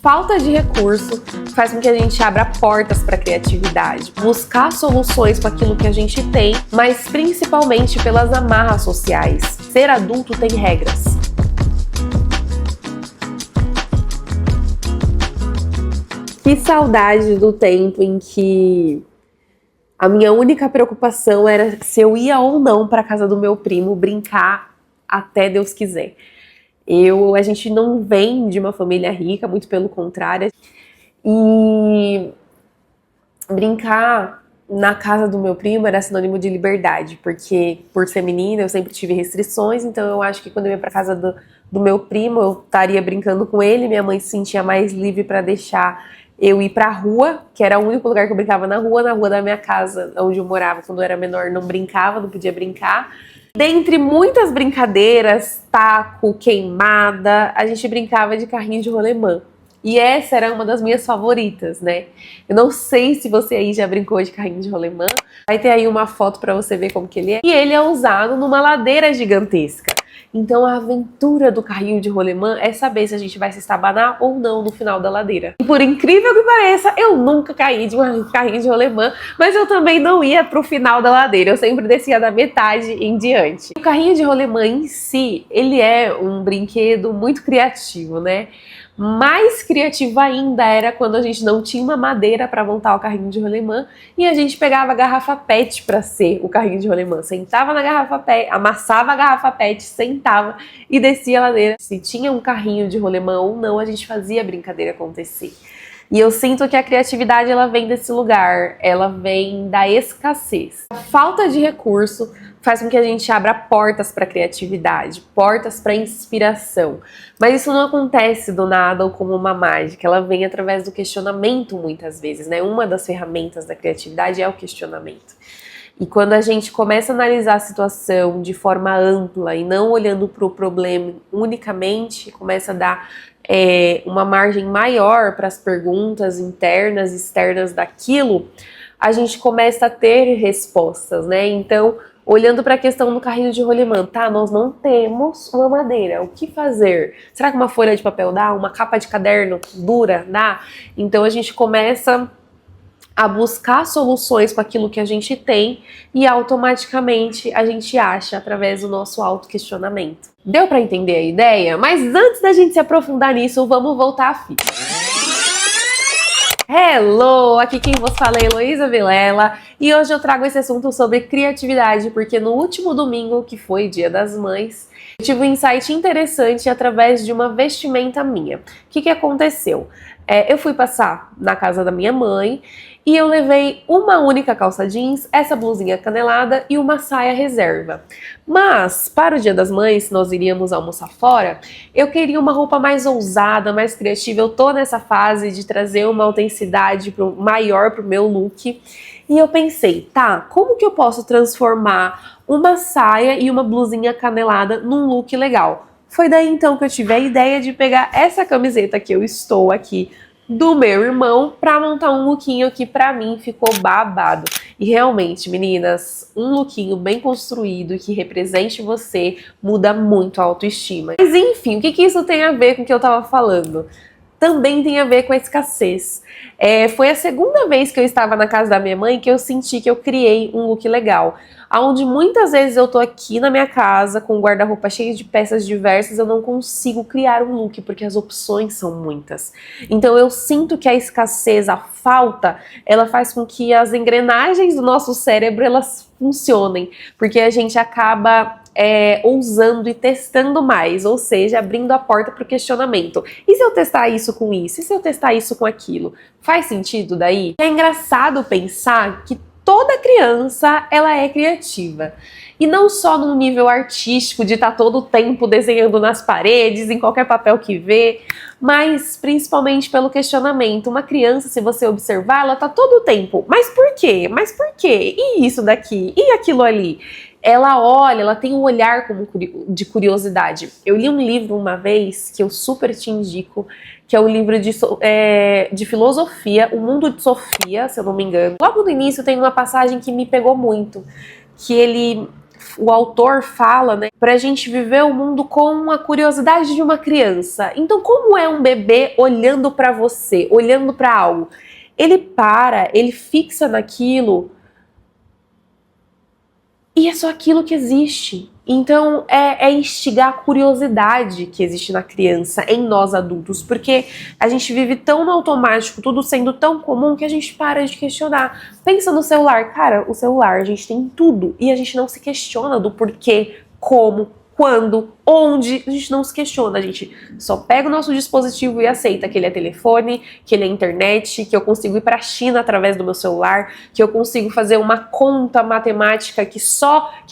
Falta de recurso faz com que a gente abra portas para a criatividade, buscar soluções com aquilo que a gente tem, mas principalmente pelas amarras sociais. Ser adulto tem regras. Que saudade do tempo em que a minha única preocupação era se eu ia ou não para a casa do meu primo brincar até Deus quiser. A gente não vem de uma família rica, muito pelo contrário. E brincar na casa do meu primo era sinônimo de liberdade, porque por ser menina eu sempre tive restrições, então eu acho que quando eu ia pra casa do meu primo eu estaria brincando com ele, minha mãe se sentia mais livre para deixar eu ir pra rua, que era o único lugar que eu brincava na rua da minha casa, onde eu morava quando eu era menor, não brincava, não podia brincar. Dentre muitas brincadeiras, taco, queimada, a gente brincava de carrinho de rolemã. E essa era uma das minhas favoritas, né? Eu não sei se você aí já brincou de carrinho de rolemã. Vai ter aí uma foto pra você ver como que ele é. E ele é usado numa ladeira gigantesca. Então a aventura do carrinho de rolemã é saber se a gente vai se estabanar ou não no final da ladeira. E por incrível que pareça, eu nunca caí de um carrinho de rolemã, mas eu também não ia pro final da ladeira, eu sempre descia da metade em diante. O carrinho de rolemã em si, ele é um brinquedo muito criativo, né? Mais criativo ainda era quando a gente não tinha uma madeira para montar o carrinho de rolemã e a gente pegava a garrafa PET para ser o carrinho de rolemã. Sentava na garrafa PET, amassava a garrafa PET, sentava e descia a ladeira. Se tinha um carrinho de rolemã ou não, a gente fazia a brincadeira acontecer. E eu sinto que a criatividade ela vem desse lugar, ela vem da escassez. A falta de recurso faz com que a gente abra portas para a criatividade, portas para a inspiração. Mas isso não acontece do nada ou como uma mágica, ela vem através do questionamento muitas vezes, né? Uma das ferramentas da criatividade é o questionamento. E quando a gente começa a analisar a situação de forma ampla e não olhando para o problema unicamente, começa a dar uma margem maior para as perguntas internas e externas daquilo, a gente começa a ter respostas, né? Então, olhando para a questão do carrinho de rolemã, tá? Nós não temos uma madeira, o que fazer? Será que uma folha de papel dá? Uma capa de caderno dura dá? Então a gente começa a buscar soluções com aquilo que a gente tem e automaticamente a gente acha através do nosso autoquestionamento. Deu para entender a ideia? Mas antes da gente se aprofundar nisso, vamos voltar à fita. Hello! Aqui quem vos fala é Heloísa Vilela e hoje eu trago esse assunto sobre criatividade porque no último domingo, que foi Dia das Mães, eu tive um insight interessante através de uma vestimenta minha. O que aconteceu? Eu fui passar na casa da minha mãe e eu levei uma única calça jeans, essa blusinha canelada e uma saia reserva. Mas, para o Dia das Mães, nós iríamos almoçar fora, eu queria uma roupa mais ousada, mais criativa. Eu tô nessa fase de trazer uma autenticidade maior pro meu look. E eu pensei, tá, como que eu posso transformar uma saia e uma blusinha canelada num look legal? Foi daí então que eu tive a ideia de pegar essa camiseta que eu estou aqui do meu irmão para montar um lookinho que pra mim ficou babado. E realmente, meninas, um lookinho bem construído que represente você muda muito a autoestima. Mas enfim, o que isso tem a ver com o que eu tava falando? Também tem a ver com a escassez. Foi a segunda vez que eu estava na casa da minha mãe que eu senti que eu criei um look legal. Onde muitas vezes eu tô aqui na minha casa com um guarda-roupa cheio de peças diversas, eu não consigo criar um look porque as opções são muitas. Então eu sinto que a escassez, a falta, ela faz com que as engrenagens do nosso cérebro elas funcionem, porque a gente acaba ousando e testando mais, ou seja, abrindo a porta para o questionamento. E se eu testar isso com isso? E se eu testar isso com aquilo? Faz sentido daí? É engraçado pensar que toda criança, ela é criativa. E não só no nível artístico, de estar todo o tempo desenhando nas paredes, em qualquer papel que vê, mas principalmente pelo questionamento. Uma criança, se você observar, ela tá todo o tempo, mas por quê? Mas por quê? E isso daqui? E aquilo ali? Ela olha, ela tem um olhar de curiosidade. Eu li um livro uma vez, que eu super te indico, que é um livro de filosofia, O Mundo de Sofia, se eu não me engano. Logo no início tem uma passagem que me pegou muito, que ele o autor fala, né, pra gente viver o mundo com a curiosidade de uma criança. Então, como é um bebê olhando pra você, olhando pra algo? Ele fixa naquilo e é só aquilo que existe. Então, é instigar a curiosidade que existe na criança, em nós adultos, porque a gente vive tão no automático, tudo sendo tão comum, que a gente para de questionar. Pensa no celular. Cara, o celular, a gente tem tudo, e a gente não se questiona do porquê, como, quando, onde, a gente não se questiona, a gente só pega o nosso dispositivo e aceita que ele é telefone, que ele é internet, que eu consigo ir para a China através do meu celular, que eu consigo fazer uma conta matemática que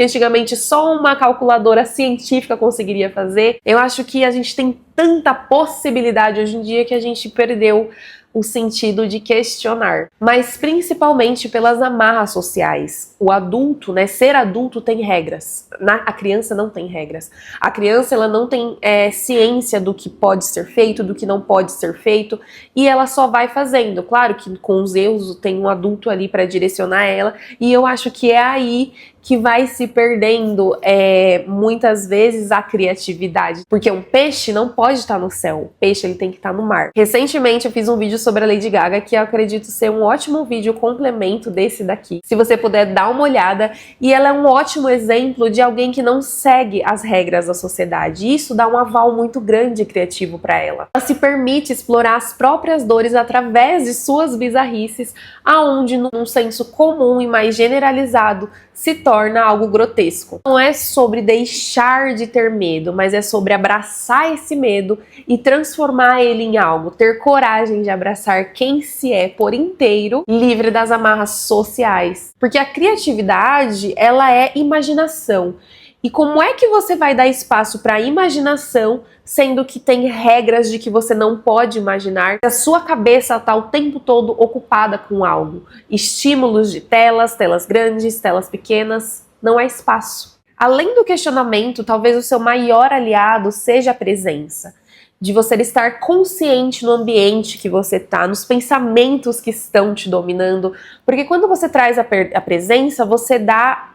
antigamente só uma calculadora científica conseguiria fazer. Eu acho que a gente tem tanta possibilidade hoje em dia que a gente perdeu o sentido de questionar, mas principalmente pelas amarras sociais. O adulto, né, ser adulto tem regras. A criança não tem regras. A criança, ela não tem ciência do que pode ser feito, do que não pode ser feito, e ela só vai fazendo. Claro que com os erros tem um adulto ali para direcionar ela, e eu acho que é aí que vai se perdendo muitas vezes a criatividade, porque um peixe não pode estar no céu, o peixe ele tem que estar no mar. Recentemente eu fiz um vídeo sobre a Lady Gaga, que eu acredito ser um ótimo vídeo complemento desse daqui, se você puder dar uma olhada, e ela é um ótimo exemplo de alguém que não segue as regras da sociedade, e isso dá um aval muito grande e criativo para ela. Ela se permite explorar as próprias dores através de suas bizarrices, aonde num senso comum e mais generalizado se torna algo grotesco. Não é sobre deixar de ter medo, mas é sobre abraçar esse medo e transformar ele em algo, ter coragem de abraçar quem se é por inteiro, livre das amarras sociais. Porque a criatividade, ela é imaginação. E como é que você vai dar espaço para a imaginação, sendo que tem regras de que você não pode imaginar? A sua cabeça está o tempo todo ocupada com algo. Estímulos de telas grandes, telas pequenas, não há espaço. Além do questionamento, talvez o seu maior aliado seja a presença. De você estar consciente no ambiente que você está, nos pensamentos que estão te dominando. Porque quando você traz a presença, você dá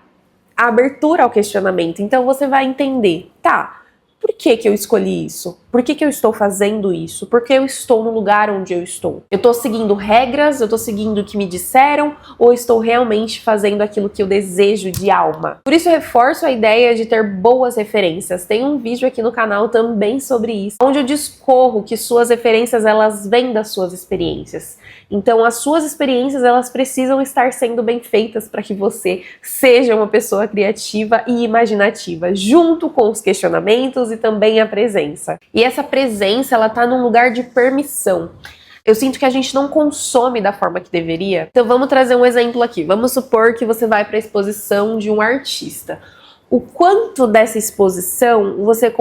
a abertura ao questionamento. Então você vai entender, tá, por que eu escolhi isso? Por que eu estou fazendo isso? Por que eu estou no lugar onde eu estou? Eu estou seguindo regras? Eu estou seguindo o que me disseram? Ou estou realmente fazendo aquilo que eu desejo de alma? Por isso eu reforço a ideia de ter boas referências. Tem um vídeo aqui no canal também sobre isso, onde eu discorro que suas referências, elas vêm das suas experiências. Então as suas experiências, elas precisam estar sendo bem feitas para que você seja uma pessoa criativa e imaginativa, junto com os questionamentos e também a presença. E essa presença, ela tá num lugar de permissão. Eu sinto que a gente não consome da forma que deveria. Então vamos trazer um exemplo aqui. Vamos supor que você vai para a exposição de um artista. O quanto dessa exposição você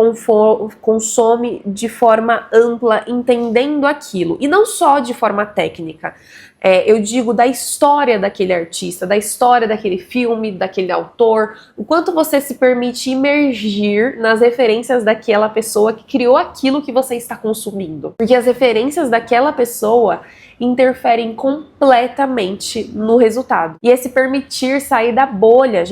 consome de forma ampla, entendendo aquilo. E não só de forma técnica. Eu digo da história daquele artista, da história daquele filme, daquele autor. O quanto você se permite imergir nas referências daquela pessoa que criou aquilo que você está consumindo. Porque as referências daquela pessoa interferem completamente no resultado. E esse permitir sair da bolha,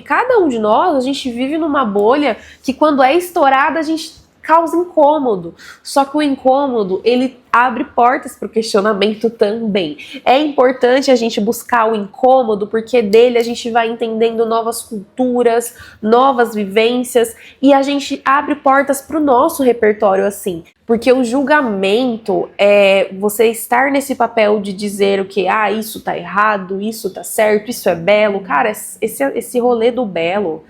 cada um de nós, a gente vive numa bolha que quando é estourada a gente causa incômodo. Só que o incômodo, ele abre portas para o questionamento também. É importante a gente buscar o incômodo, porque dele a gente vai entendendo novas culturas, novas vivências, e a gente abre portas para o nosso repertório assim. Porque o julgamento é você estar nesse papel de dizer o que, isso tá errado, isso tá certo, isso é belo. Cara, esse rolê do belo,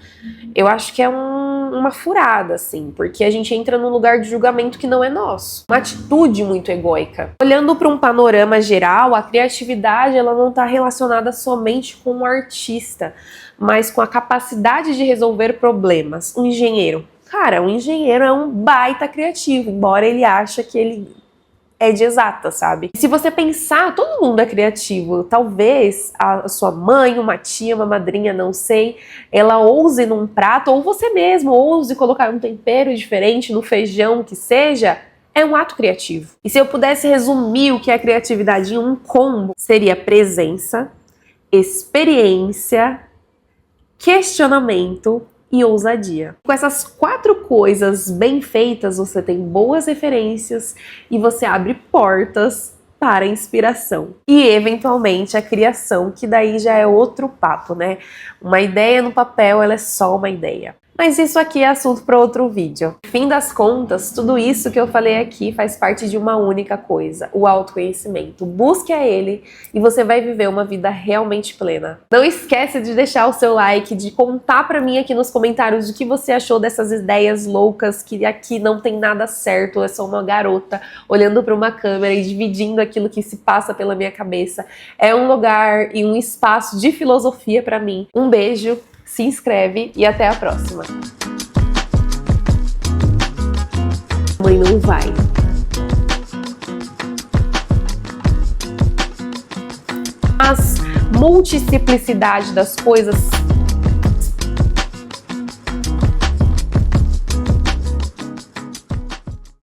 eu acho que é uma furada, assim, porque a gente entra num lugar de julgamento que não é nosso. Uma atitude muito egóica. Olhando para um panorama geral, a criatividade, ela não está relacionada somente com o artista, mas com a capacidade de resolver problemas. Um engenheiro. Cara, um engenheiro é um baita criativo, embora ele ache que ele é de exata, sabe? Se você pensar, todo mundo é criativo. Talvez a sua mãe, uma tia, uma madrinha, não sei, ela ouse num prato, ou você mesmo ouse colocar um tempero diferente no feijão, que seja, é um ato criativo. E se eu pudesse resumir o que é criatividade em um combo, seria presença, experiência, questionamento e ousadia. Com essas 4 coisas bem feitas, você tem boas referências e você abre portas para a inspiração e eventualmente a criação, que daí já é outro papo, né? Uma ideia no papel, ela é só uma ideia. Mas isso aqui é assunto para outro vídeo. No fim das contas, tudo isso que eu falei aqui faz parte de uma única coisa, o autoconhecimento. Busque a ele e você vai viver uma vida realmente plena. Não esquece de deixar o seu like, de contar para mim aqui nos comentários o que você achou dessas ideias loucas, que aqui não tem nada certo, eu sou uma garota olhando para uma câmera e dividindo aquilo que se passa pela minha cabeça. É um lugar e um espaço de filosofia para mim. Um beijo. Se inscreve e até a próxima. Mãe, não vai. Mas multiplicidade das coisas